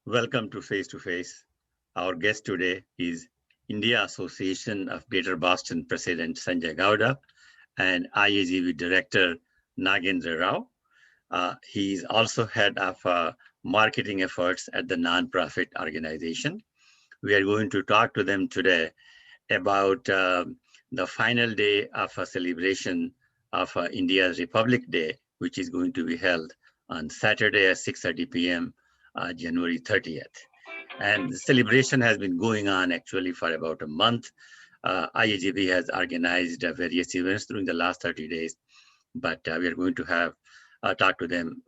Welcome to Face to Face. Our guest today is India Association of Greater Boston President Sanjay Gowda and IAGB Director Nagendra Rao. He is also head of marketing efforts at the nonprofit organization. We are going to talk to them today about the final day of a celebration of India's Republic Day, which is going to be held on Saturday at 6:30 p.m., January 30th. And the celebration has been going on actually for about a month. IAGB has organized various events during the last 30 days, but we are going to have talk to them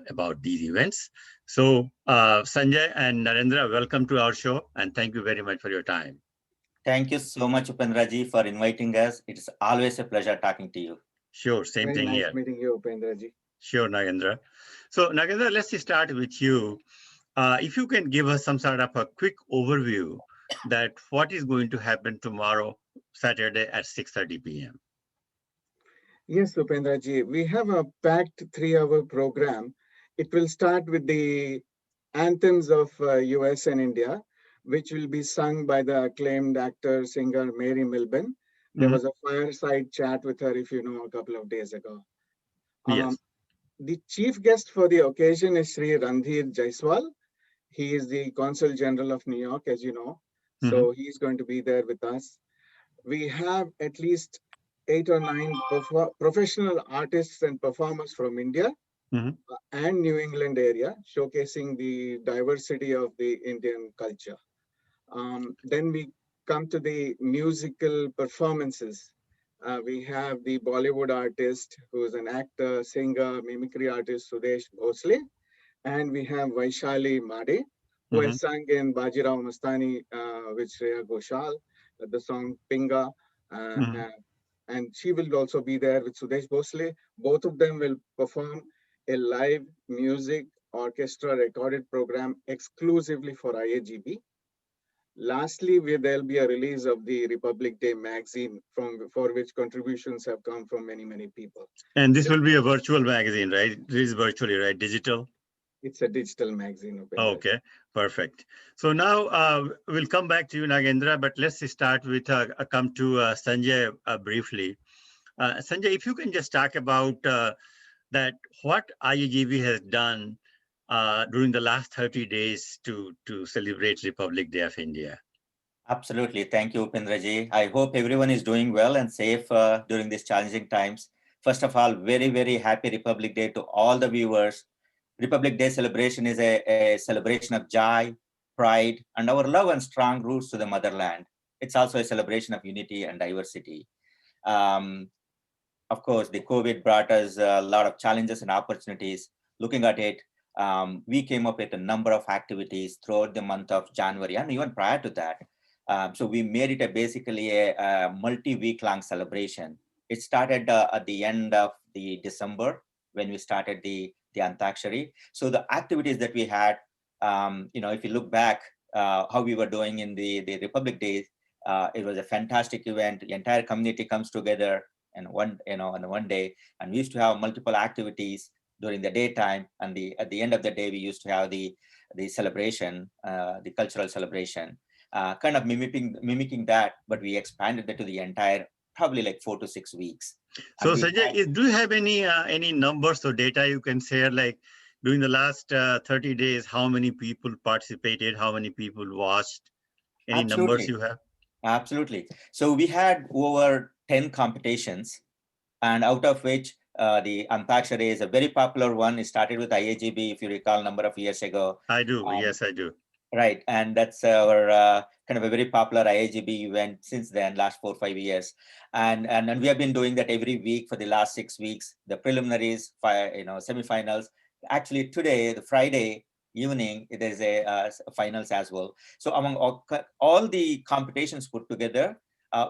about these events. So, Sanjay and Narendra, welcome to our show, and thank you very much for your time. Thank you so much, Upendraji, for inviting us. It's always a pleasure talking to you. Sure, same Very thing nice here. meeting you, Upendraji. Sure, Nagendra. So, Nagendra, let's start with you. If you can give us some sort of a quick overview that what is going to happen tomorrow, Saturday at 6:30 p.m. Yes, Upendraji, we have a packed 3-hour program. It will start with the anthems of US and India, which will be sung by the acclaimed actor, singer Mary Milben. There Mhm. was a fireside chat with her, if you know, a couple of days ago. Um, Yes. the chief guest for the occasion is Sri Randhir Jaiswal. He is the Consul General of New York, as you know. Mhm. So he's going to be there with us. We have at least 8 or 9 professional artists and performers from India Mhm. and New England area, showcasing the diversity of the Indian culture. Then we come to the musical performances. We have the Bollywood artist who is an actor, singer, mimicry artist, Sudesh Bhosle. And we have Vaishali Made, who Mhm. has sung in Bajirao Mastani with Shreya Ghoshal, the song Pinga. Uh, Mhm. uh, and she will also be there with Sudesh Bhosle. Both of them will perform a live music orchestra recorded program exclusively for IAGB. Lastly, there'll be a release of the Republic Day magazine for which contributions have come from many people. And this This will be will a be, virtual magazine, right? This is virtually, right? Digital. it's a digital magazine, Upendra. Okay, perfect. So now we'll come back to you, Nagendra, but let's start with come to Sanjay briefly. Sanjay, if you can just talk about that, what IAGB has done during the last 30 days to celebrate Republic Day of India. Absolutely. Thank you, Upendraji. I hope everyone is doing well and safe during these challenging times. First of all, very happy Republic Day to all the viewers. Republic Day celebration is a celebration of joy, pride, and our love and strong roots to the motherland. It's also a celebration of unity and diversity. Um, of course, the COVID brought us a lot of challenges and opportunities. Looking at it, we came up with a number of activities throughout the month of January and even prior to that. So we made it basically a multi-week long celebration. It started at the end of the December when we started the Antakshari. So the activities that we had, if you look back, how we were doing in the Republic Day, it was a fantastic event. The entire community comes together and on one day, and we used to have multiple activities during the daytime, and at the end of the day we used to have the celebration, the cultural celebration, kind of mimicking that, but we expanded it to the entire probably like 4 to 6 weeks. So And we Sanjay, had do you have any numbers or data you can share, like during the last 30 days, how many people participated, how many people watched? Any numbers absolutely you have? absolutely so we had over 10 competitions, and out of which the Antakshari is a very popular one. It started with IAGB, if you recall, a number of years ago. I do. Um, Yes, I do. right, and that's our kind of a very popular IAGB event since then, last 4 or 5 years, and we have been doing that every week for the last 6 weeks. The preliminaries, semifinals. Actually, today, the Friday evening, there's a finals as well. So among all the competitions put together,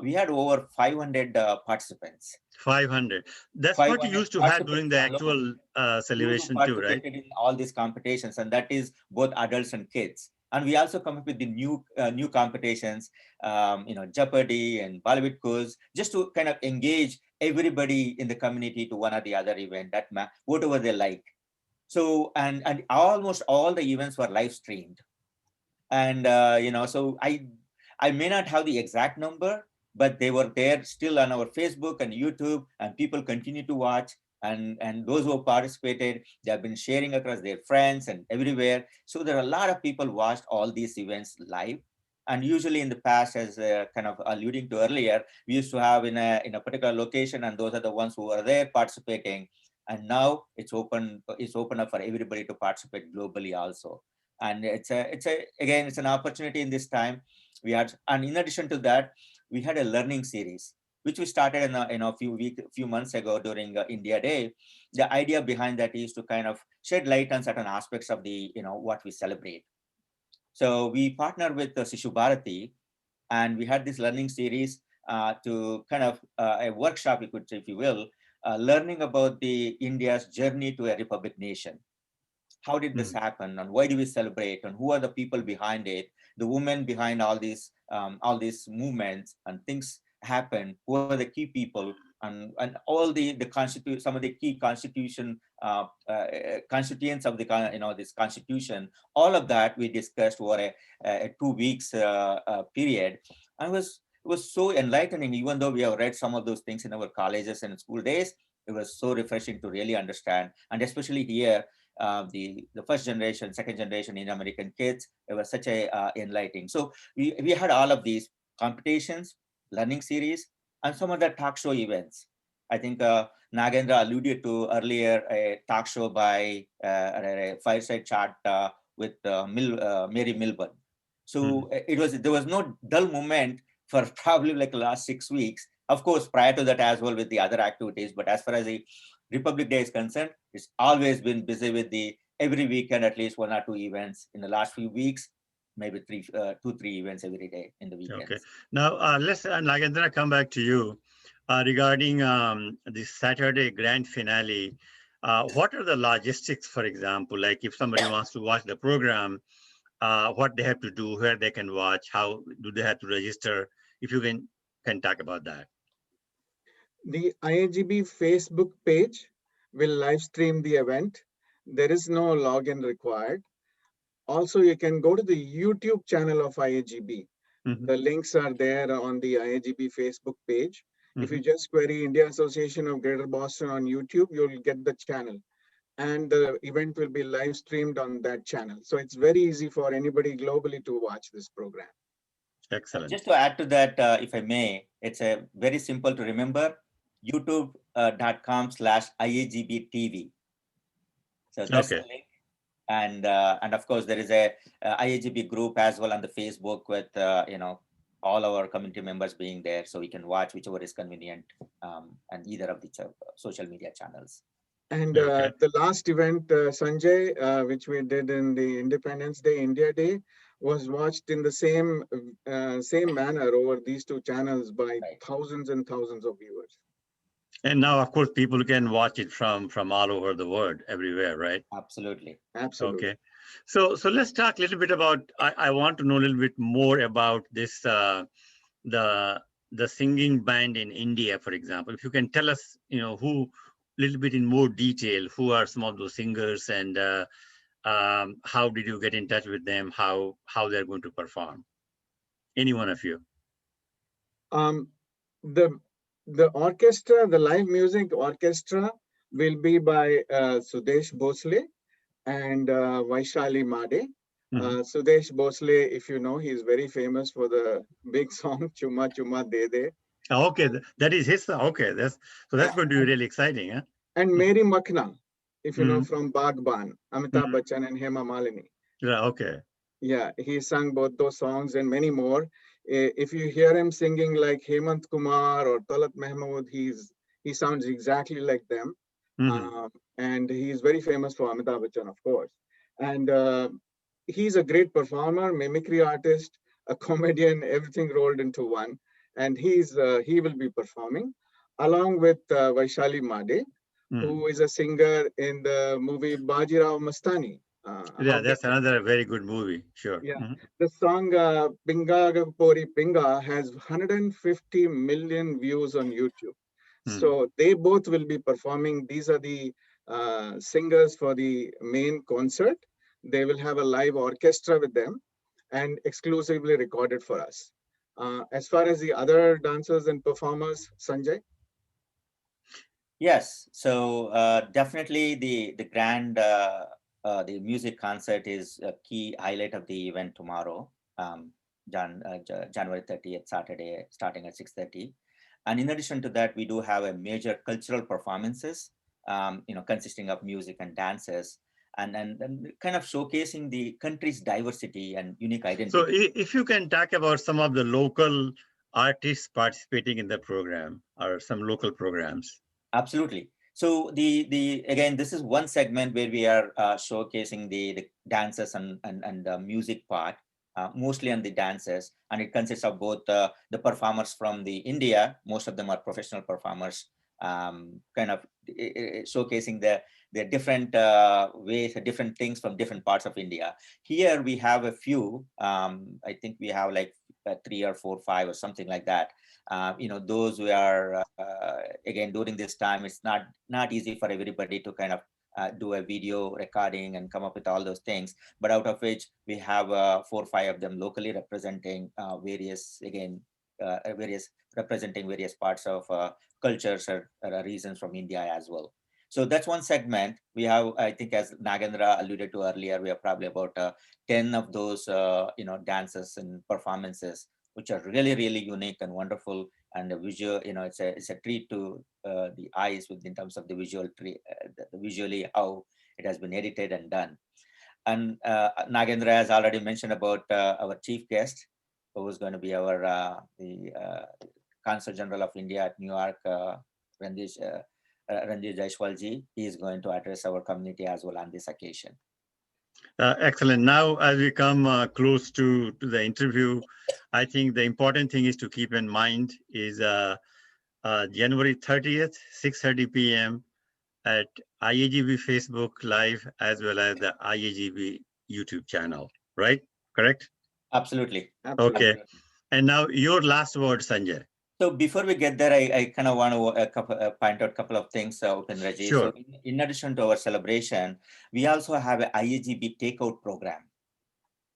we had over 500 participants. 500. That's what you 500 used to have during participants the alone actual who celebration too, right? participated in all these competitions, and that is both adults and kids. And we also come up with the new competitions, Jeopardy and Bollywood quiz, just to kind of engage everybody in the community to one or the other event, whatever they like. So and almost all the events were live streamed. And so I may not have the exact number, but they were there still on our Facebook and YouTube, and people continue to watch. And those who have participated, they have been sharing across their friends and everywhere. So there are a lot of people watched all these events live. And usually in the past, as kind of alluding to earlier, we used to have in a particular location, and those are the ones who are there participating. And now it's open up for everybody to participate globally also. And it's an opportunity in this time. And in addition to that, we had a learning series which we started few months ago during India Day. The idea behind that is to kind of shed light on certain aspects of the what we celebrate. So we partnered with Sishu Bharati, and we had this learning series to kind of a workshop, you could say, if you will, learning about the India's journey to a republic nation. How did this happen, and why do we celebrate, and who are the people behind it, the women behind all these movements and things happen, who are the key people, and all some of the key constituents of the this constitution. All of that we discussed over a 2 weeks period, and it was so enlightening. Even though we have read some of those things in our colleges and school days, it was so refreshing to really understand. And especially here, the first generation, second generation in American kids, it was such a enlightening. So we had all of these competitions, learning series, and some of the talk show events. I think Nagendra alluded to earlier a talk show by a fireside chat with Mary Milburn. So there was no dull moment for probably like the last 6 weeks. Of course, prior to that as well with the other activities, but as far as the Republic Day is concerned, it's always been busy with every weekend, at least 1 or 2 events. In the last few weeks, maybe 2-3 events every day in the weekends. Okay. Now, let's, Nagendra, come back to you regarding the Saturday grand finale. What are the logistics, for example, like if somebody wants to watch the program, what they have to do, where they can watch, how do they have to register? If you can talk about that. The IAGB Facebook page will live stream the event. There is no login required. Also, you can go to the YouTube channel of IAGB. The links are there on the IAGB Facebook page. If you just query India Association of Greater Boston on YouTube, you'll get the channel. And the event will be live streamed on that channel. So it's very easy for anybody globally to watch this program. Excellent. Just to add to that, if I may, it's a very simple to remember, youtube.com/IAGB TV. So that's the link. And of course, there is a IAGB group as well on the Facebook with, all our community members being there. So we can watch whichever is convenient and either of the social media channels. And the last event, Sanjay, which we did in the Independence Day, India Day, was watched in the same manner over these 2 channels by thousands and thousands of viewers. And now, of course, people can watch it from all over the world, everywhere, right? Absolutely. Absolutely. Okay. So let's talk a little bit about, I want to know a little bit more about this, the singing band in India, for example. If you can tell us, who, a little bit in more detail, who are some of those singers, and how did you get in touch with them, how they're going to perform? Any one of you? The orchestra, the live music orchestra will be by Sudesh Bhosle and Vaishali Made. Sudesh Bhosle, if you know, he's very famous for the big song Chuma Chuma De De. Okay, that is his song. Okay, that's going to be really exciting, huh? And Mary Makhna, if you know, from Bagban, Amitabh Bachchan and Hema Malini. Yeah, okay. Yeah, he sang both those songs and many more. If you hear him singing like Hemant Kumar or Talat Mahmood, he sounds exactly like them. And he's very famous for Amitabh Bachchan, of course. And he's a great performer, mimicry artist, a comedian, everything rolled into one. And he will be performing along with Vaishali Made, who is a singer in the movie Bajirao Mastani. Yeah, that's another very good movie. Sure. Yeah, the song Pinga Pori Pinga has 150 million views on YouTube. So they both will be performing. These are the singers for the main concert. They will have a live orchestra with them. and exclusively recorded for us. As far as the other dancers and performers, Sanjay? Yes, so definitely the grand the music concert is a key highlight of the event tomorrow, January 30th, Saturday, starting at 6:30. And in addition to that, we do have a major cultural performances, consisting of music and dances, and kind of showcasing the country's diversity and unique So identity. if you can talk about some of the local artists participating in the program or some local programs. Absolutely. So the again, this is one segment where we are showcasing the dances and the music part, mostly on the dances, and it consists of both the performers from the India. Most of them are professional performers, kind of showcasing the different ways, different things from different parts of India. Here we have a few. I think we have like 3 or 4, 5 or something like that. Those who are again during this time, it's not easy for everybody to kind of do a video recording and come up with all those things, but out of which we have 4 or 5 of them locally representing various representing various parts of cultures or regions from India as well. So that's one segment. We have, I think, as Nagendra alluded to earlier, we have probably about 10 of those dances and performances, which are really, really unique and wonderful. And the visual, it's a treat to the eyes in terms of the visual treat, visually how it has been edited and done. And Nagendra has already mentioned about our chief guest, who is going to be our the Consul General of India at New York, Ranjit Jaiswalji. He is going to address our community as well on this occasion. Excellent. Now, as we come close to the interview, I think the important thing is to keep in mind is January 30th, 6:30 p.m. at IAGB Facebook Live, as well as the IAGB YouTube channel, right? Correct? Absolutely. Okay. Absolutely. And now your last word, Sanjay. So before we get there, I kind of want to point out a couple of things, Upendraji. Sure. So in addition to our celebration, we also have a IAGB takeout program.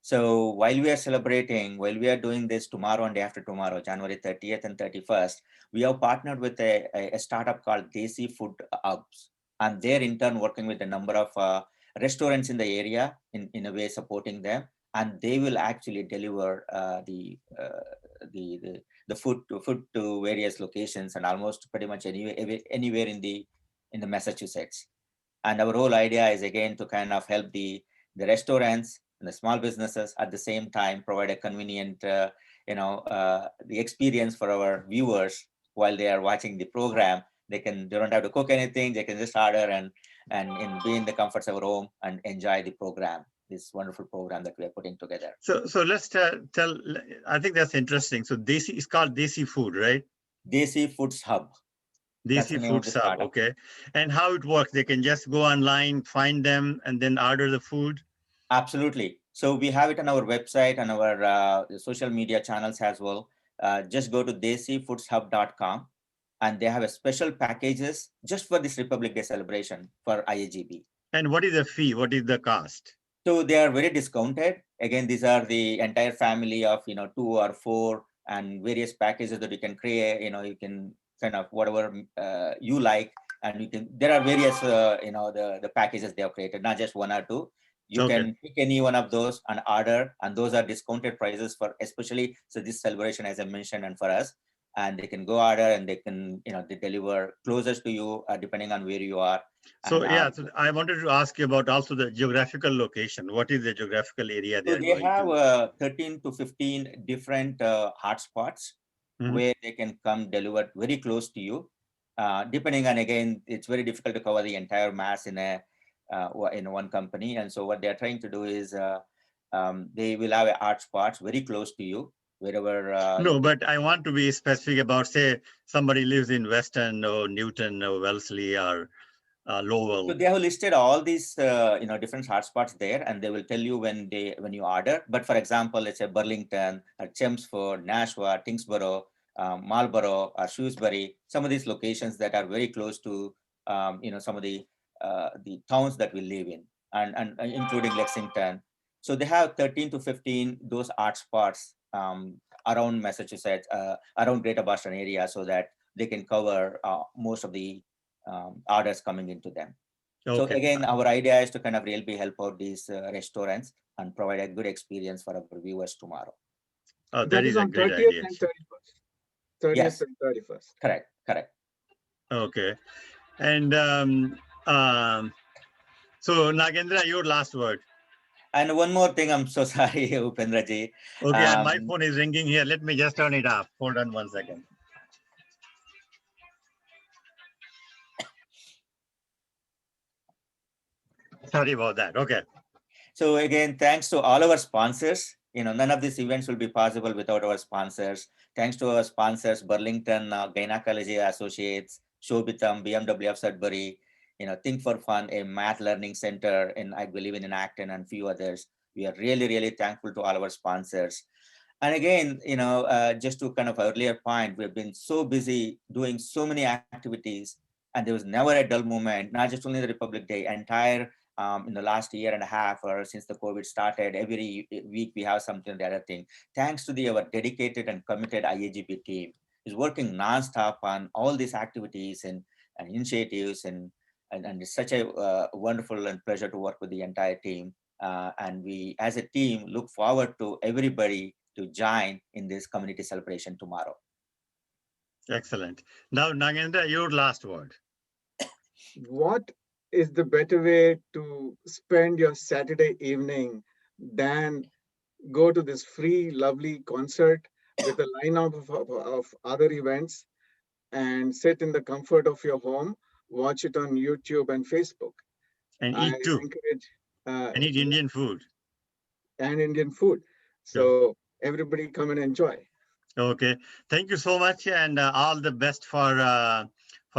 So while we are celebrating, while we are doing this tomorrow and day after tomorrow, January 30th and 31st, we have partnered with a startup called Desi Foods Hub, and they're in turn working with a number of restaurants in the area in a way supporting them, and they will actually deliver the food to various locations and almost pretty much anywhere in the Massachusetts. And our whole idea is again to kind of help the restaurants and the small businesses at the same time provide a convenient the experience for our viewers while they are watching the program. They don't have to cook anything. They can just order and be in the comforts of our home and enjoy the program, this wonderful program that we are putting together. So let's tell. I think that's interesting. So Desi is called Desi Food, right? Desi Foods Hub. Desi Foods Hub. Okay. And how it works? They can just go online, find them, and then order the food. Absolutely. So we have it on our website and our social media channels as well. Just go to desifoodsHub.com, and they have a special packages just for this Republic Day celebration for IAGB. And what is the fee? What is the cost? So they are very discounted. Again, these are the entire family of 2 or 4 and various packages that you can create. You can kind of whatever you like, and you can. There are various the packages they have created, not just 1 or 2. You can pick any one of those and order, and those are discounted prices for especially this celebration, as I mentioned, and for us. And they can go order, and they can they deliver closest to you depending on where you are. So so I wanted to ask you about also the geographical location. What is the geographical area So they have 13 to 15 different hotspots where they can come delivered very close to you. Depending on, again, it's very difficult to cover the entire mass in one company. And so what they're trying to do is they will have hotspots very close to you wherever. No, but I want to be specific about, say, somebody lives in Weston or Newton or Wellesley or Lowell. So they have listed all these different hotspots there, and they will tell you when you order. But for example, let's say Burlington, or Chelmsford, Nashua, Tingsboro, Marlborough, or Shrewsbury, some of these locations that are very close to some of the towns that we live in, and including Lexington. So they have 13 to 15 those art spots around Massachusetts, around Greater Boston area, so that they can cover most of the orders coming into them. So Okay. again, our idea is to kind of really help out these restaurants and provide a good experience for our viewers tomorrow. Oh, That that is is a on great 30th idea. and 31st. 30th Yes, and 31st. correct, correct. Okay. And so Nagendra, your last word. And one more thing, I'm so sorry, Upendraji. Okay, and my phone is ringing here. Let me just turn it off. Hold on 1 second. Sorry about that. Okay. So again, thanks to all our sponsors. None of these events will be possible without our sponsors. Thanks to our sponsors, Burlington Gynecology Associates, Shobhitam, BMW of Sudbury, Think for Fun, a math learning center, and I believe in Acton and few others. We are really, really thankful to all our sponsors. And again, just to kind of earlier point, we've been so busy doing so many activities, and there was never a dull moment, not just only the Republic Day, entire in the last year and a half or since the COVID started, every week we have something or the other thing. Thanks to our dedicated and committed IAGB team is working nonstop on all these activities and initiatives, and it's such a wonderful and pleasure to work with the entire team. And we, as a team, look forward to everybody to join in this community celebration tomorrow. Excellent. Now, Nagendra, your last word. What is the better way to spend your Saturday evening than go to this free, lovely concert with a lineup of other events and sit in the comfort of your home, watch it on YouTube and Facebook. And I eat too. encourage And eat Indian food. and Indian food. So everybody come and enjoy. Okay. Thank you so much, and all the best for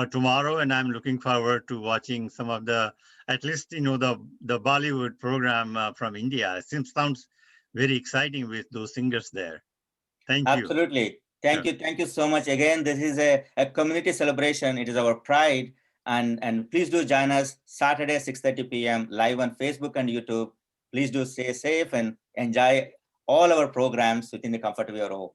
tomorrow. And I'm looking forward to watching some of the, at least the Bollywood program from India. It sounds very exciting with those singers there. Thank you. Absolutely. Thank you. Thank you so much. Again, this is a community celebration. It is our pride. And please do join us Saturday, 6:30 p.m. live on Facebook and YouTube. Please do stay safe and enjoy all our programs within the comfort of your home.